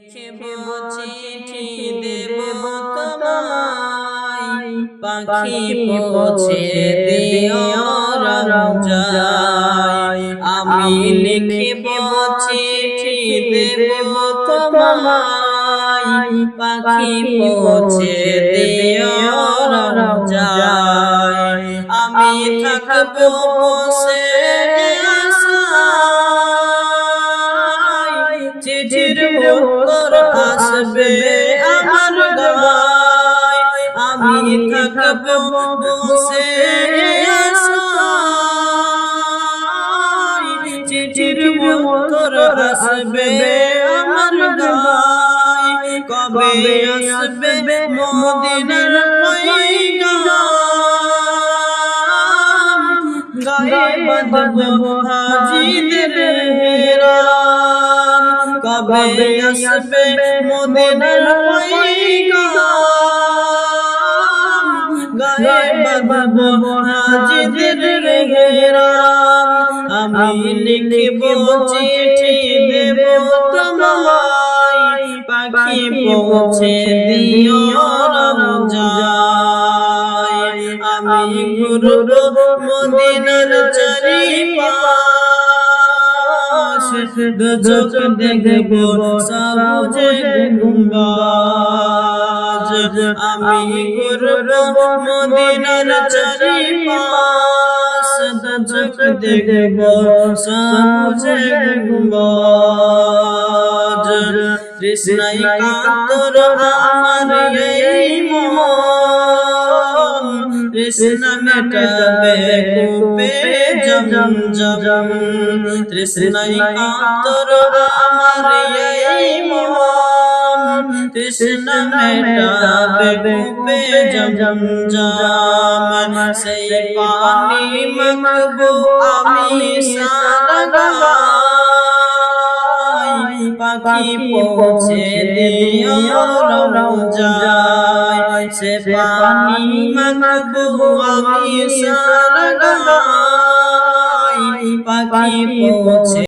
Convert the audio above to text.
লিখব চিঠি দেব তোমায়, পাখি পৌঁছে দিও রওজায়। আমি লিখব চিঠি দেব তোমায়, পাখি পৌঁছে দিও রওজায়। আমি থাকব বসে চিঠির উত্তর আসবে আমার গায়। আমি থাকব বসে চিঠির উত্তর আসবে আমার গায়। কবে আসবে মদিনার পয়গাম, গায়ে বাঁধব হাজিদের হেরাম। কবে আসবে মদিনার পয়গাম, গায়ে বাঁধব হাজিদের হেরাম। আমি লিখব চিঠি দেব তোমায়, পাখি পৌঁছে দিও রওজায়। আমি ঘুরব মদিনার চারিপাশ, দু চোখ দেখব সবুজে গুম্বাজ। আমি ঘুরব মদিনার চারিপাশ, দু চোখ দেখব সবুজে গুম্বাজ। তৃষ্ণায় কাতর আমার এই মন, তৃষ্ণা মেটাবে কূপে জমজম। তৃষ্ণায় কাতর আমার এই মন, তৃষ্ণা মেটাবে কূপে জমজম। সেই পানি মাখবো আমি সারা গায়, পাখি পৌঁছে দিও রওজায়। সে পানি মাখবো আমি সারা গায়, পাখি পৌঁছে